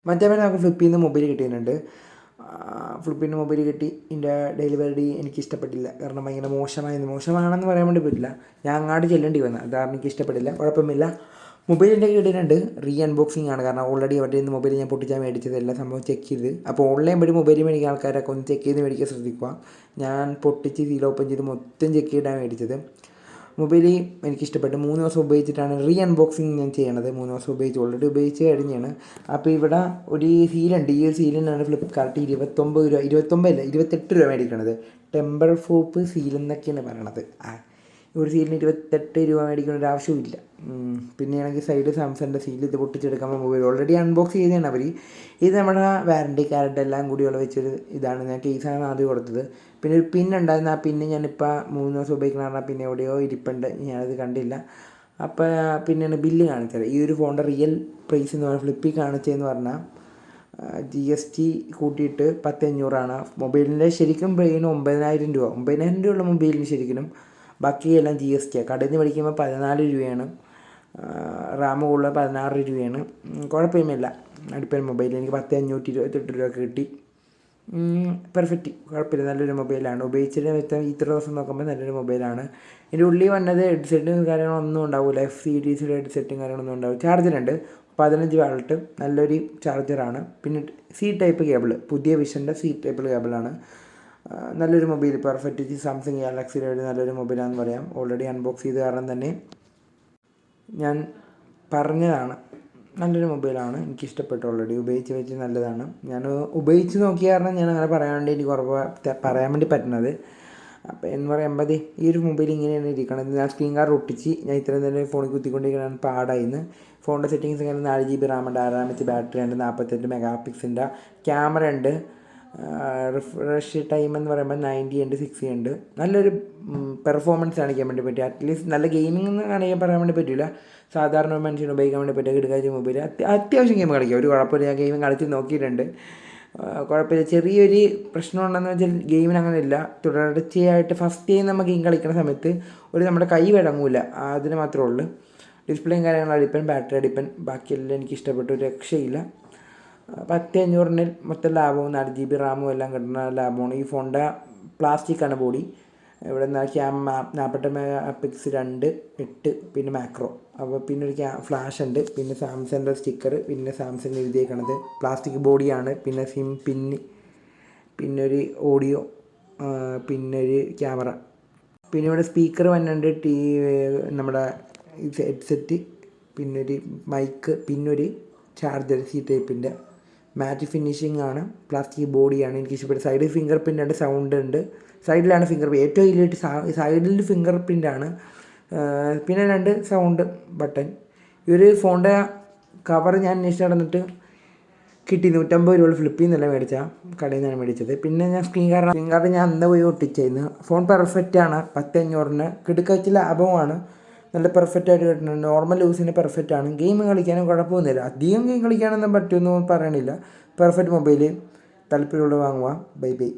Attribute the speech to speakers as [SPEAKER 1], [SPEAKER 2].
[SPEAKER 1] മറ്റേ നമുക്ക് ഫ്ലിപ്പിൽ നിന്ന് മൊബൈൽ കിട്ടിയിട്ടുണ്ട്. ഫ്ലിപ്പിൽ നിന്ന് മൊബൈൽ കിട്ടി. ഇതിൻ്റെ ഡെലിവറി എനിക്ക് ഇഷ്ടപ്പെട്ടില്ല. കാരണം ഭയങ്കര മോശമാണെന്ന് പറയാൻ വേണ്ടി പറ്റില്ല. ഞാൻ അങ്ങോട്ട് ചെല്ലേണ്ടി വന്നു, അതാണ് എനിക്ക് ഇഷ്ടപ്പെട്ടില്ല. കുഴപ്പമില്ല. മൊബൈലിൻ്റെ കിട്ടിയിട്ടുണ്ട്. അൺബോക്സിംഗ് ആണ്. കാരണം ഓൾറെഡി അവരുടെ നിന്ന് മൊബൈൽ ഞാൻ പൊട്ടിച്ചാൽ മേടിച്ചത്, എല്ലാ സംഭവം ചെക്ക് ചെയ്ത്. അപ്പോൾ ഓൺലൈൻ വഴി മൊബൈൽ മേടിക്കുന്ന ആൾക്കാരൊക്കെ ഒന്ന് ചെക്ക് ചെയ്ത് മേടിക്കാൻ ശ്രദ്ധിക്കുക. ഞാൻ പൊട്ടിച്ച് സീൽ ഓപ്പൺ ചെയ്ത് മൊത്തം ചെക്ക് ചെയ്തിട്ടാണ് മേടിച്ചത്. മൊബൈൽ എനിക്കിഷ്ടപ്പെട്ടു. 3 ദിവസം ഉപയോഗിച്ചിട്ടാണ് അൺബോക്സിങ് ഞാൻ ചെയ്യണത്. 3 ദിവസം ഓൾറെഡി ഉപയോഗിച്ച് കഴിഞ്ഞാണ്. അപ്പോൾ ഇവിടെ ഒരു സീലുണ്ട്. ഈ ഒരു സീലിനാണ് ഫ്ലിപ്കാർട്ട് 28 രൂപ മേടിക്കണത്. ടെമ്പർ ഫോപ്പ് സീൽ എന്നൊക്കെയാണ് പറയണത്. ഒരു സീലിന് 28 രൂപ മേടിക്കേണ്ട ഒരു ആവശ്യമില്ല. പിന്നെയാണെങ്കിൽ സൈഡ് സാംസങ്ങിൻ്റെ സീൽ ഇത് പൊട്ടിച്ചെടുക്കാൻ മൊബൈൽ ഓൾറെഡി അൺബോക്സ് ചെയ്തതാണ് അവർ. ഇത് നമ്മുടെ വാറണ്ടി കാർഡ് എല്ലാം കൂടിയുള്ള വെച്ചൊരു ഇതാണ്. ഞാൻ കേസാണ് ആദ്യം കൊടുത്തത്. പിന്നെ ഒരു പിൻ ഉണ്ടായിരുന്നു. ആ പിന്ന് ഞാനിപ്പോൾ 3 ദിവസം ഉപയോഗിക്കണ പിന്നെ എവിടെയോ ഇരിപ്പുണ്ട്, ഞാനത് കണ്ടില്ല. അപ്പോൾ പിന്നെയാണ് ബില്ല് കാണിച്ചത്. ഈ ഒരു ഫോണിൻ്റെ റിയൽ പ്രൈസ് എന്ന് പറഞ്ഞാൽ ഫ്ലിപ്പിൽ കാണിച്ചതെന്ന് പറഞ്ഞാൽ GST കൂട്ടിയിട്ട് 10,500 മൊബൈലിൻ്റെ ശരിക്കും 9,000 രൂപ. 9,000 രൂപയുള്ള മൊബൈലിന് ശരിക്കും. ബാക്കിയെല്ലാം GST. കടയിൽ നിന്ന് മേടിക്കുമ്പോൾ 14 രൂപയാണ്. റാം കൂടുതൽ 16 രൂപയാണ്. കുഴപ്പമില്ല. അടുത്ത മൊബൈൽ എനിക്ക് 10,528 രൂപ കിട്ടി. പെർഫെക്റ്റ്, കുഴപ്പമില്ല. നല്ലൊരു മൊബൈലാണ്. ഉപയോഗിച്ചിട്ട് ഇത്ര ദിവസം നോക്കുമ്പോൾ നല്ലൊരു മൊബൈലാണ്. ഇതിൻ്റെ ഉള്ളിൽ വന്നത് ഹെഡ്സെറ്റും കാര്യങ്ങളൊന്നും ഉണ്ടാവില്ല. F12 ഹെഡ്സെറ്റും കാര്യങ്ങളൊന്നും ഉണ്ടാവും. ചാർജറുണ്ട് 15 വാട്ട്, നല്ലൊരു ചാർജറാണ്. പിന്നെ ടൈപ്പ് കേബിൾ, പുതിയ വിഷൻ്റെ ടൈപ്പ് കേബിളാണ്. നല്ലൊരു മൊബൈൽ, പെർഫെക്റ്റ്. സാംസങ് ഗാലക്സിയുടെ ഒരു നല്ലൊരു മൊബൈലാണെന്ന് പറയാം. ഓൾറെഡി അൺബോക്സ് ചെയ്ത് കാരണം തന്നെ ഞാൻ പറഞ്ഞതാണ്. നല്ലൊരു മൊബൈലാണ്, എനിക്കിഷ്ടപ്പെട്ടു. ഓൾറെഡി ഉപയോഗിച്ച് നല്ലതാണ്. ഞാൻ ഉപയോഗിച്ച് നോക്കിയ കാരണം ഞാൻ അങ്ങനെ പറയാൻ വേണ്ടി എനിക്ക് പറയാൻ വേണ്ടി പറ്റുന്നത്. അപ്പോൾ എന്ന് പറയുമ്പോൾ ഈ ഒരു മൊബൈൽ ഇങ്ങനെയാണ് ഇരിക്കണത്. ഞാൻ സ്ക്രീൻ ഗാർഡ് ഒട്ടിച്ച് ഞാൻ ഇത്രയും തന്നെ ഫോണിൽ കുത്തിക്കൊണ്ടിരിക്കുകയാണ്. പാടായിന്ന്. ഫോണിൻ്റെ സെറ്റിങ്സ് ഒക്കെ 4 GB റാം ഉണ്ട്, 6 ബാറ്ററി ഉണ്ട്, 48 മെഗാ പിക്സലിൻ്റെ ക്യാമറ ഉണ്ട്. റിഫ്രഷ് ടൈം എന്ന് പറയുമ്പോൾ 90 ഉണ്ട്, 60 ഉണ്ട്. നല്ലൊരു പെർഫോമൻസ് കാണിക്കാൻ വേണ്ടി പറ്റും. അറ്റ്ലീസ്റ്റ് നല്ല ഗെയിമിംഗ് എന്ന് കാണിക്കാൻ പറയാൻ വേണ്ടി പറ്റില്ല. സാധാരണ മനുഷ്യന് ഉപയോഗിക്കാൻ വേണ്ടി പറ്റിയ കിടക്കാച്ച മൊബൈൽ. അത്യാവശ്യം ഗെയിം കളിക്കാം, ഒരു കുഴപ്പമില്ല. ഞാൻ ഗെയിം കളിച്ച് നോക്കിയിട്ടുണ്ട്, കുഴപ്പമില്ല. ചെറിയൊരു പ്രശ്നം ഉണ്ടെന്ന് വെച്ചാൽ ഗെയിമിന് അങ്ങനെ ഇല്ല. തുടർച്ചയായിട്ട് ഫസ്റ്റ് ടൈം നമ്മൾ ഗെയിം കളിക്കുന്ന സമയത്ത് നമ്മുടെ കൈ വഴങ്ങൂല, അതിന് മാത്രമേ ഉള്ളൂ. ഡിസ്പ്ലേയും കാര്യങ്ങളും അടിപ്പൻ, ബാറ്ററി അടിപ്പൻ, ബാക്കിയെല്ലാം എനിക്ക് ഇഷ്ടപ്പെട്ടു. ഒരു രക്ഷയില്ല. 10,500 മൊത്തം ലാഭവും 4 GB റാമും എല്ലാം കിട്ടുന്ന ലാഭമാണ്. ഈ ഫോണിൻ്റെ പ്ലാസ്റ്റിക്കാണ് ബോഡി. ഇവിടെ നിന്ന് 48 മെഗാ പിക്സ് 2, 8 പിന്നെ മാക്രോ. അപ്പോൾ പിന്നെ ഒരു ഫ്ലാഷ് ഉണ്ട്, പിന്നെ സാംസങ്ങിൻ്റെ സ്റ്റിക്കർ, പിന്നെ സാംസങ് എഴുതിയേക്കണത്. പ്ലാസ്റ്റിക് ബോഡിയാണ്. പിന്നെ സിം പിന്ന്, പിന്നെ ഒരു ഓഡിയോ, പിന്നെ ഒരു ക്യാമറ, പിന്നെ ഇവിടെ സ്പീക്കർ വന്നിട്ടുണ്ട്. നമ്മുടെ ഹെഡ്സെറ്റ്, പിന്നൊരു മൈക്ക്, പിന്നൊരു ചാർജർ ടൈപ്പിൻ്റെ. മാറ്റ് ഫിനിഷിംഗ് ആണ്, പ്ലാസ്റ്റിക് ബോഡിയാണ്. എനിക്ക് ഇഷ്ടപ്പെട്ടു. സൈഡിൽ ഫിംഗർ പ്രിൻ്റ് ഉണ്ട്, സൗണ്ട് ഉണ്ട്. സൈഡിലാണ് ഫിംഗർ പ്രിൻ്റ്, ഏറ്റവും വലിയ സൈഡിൽ ഫിംഗർ പ്രിൻ്റാണ്. പിന്നെ 2 സൗണ്ട് ബട്ടൺ. ഈ ഒരു ഫോണിൻ്റെ കവർ ഞാൻ അന്വേഷിച്ച് നടന്നിട്ട് കിട്ടി. 150 രൂപ ഫ്ലിപ്പിൽ നിന്നല്ല മേടിച്ചാൽ, കടയിൽ നിന്നാണ് മേടിച്ചത്. പിന്നെ ഞാൻ സ്ക്രീൻ കാർഡ് ഞാൻ അന്ന് പോയി ഒട്ടിച്ചായിരുന്നു. ഫോൺ പെർഫെക്റ്റാണ്. 10,500 കിടക്കച്ച് ലാഭമാണ്. നല്ല പെർഫെക്റ്റായിട്ട് കിട്ടുന്നുണ്ട്. നോർമൽ യൂസിന് പെർഫെക്റ്റാണ്. ഗെയിം കളിക്കാനും കുഴപ്പമൊന്നുമില്ല. അധികം ഗെയിം കളിക്കാനൊന്നും പറ്റുമെന്ന് പറയണില്ല. Perfect mobile. താല്പര്യമുള്ള വാങ്ങുക. Bye bye.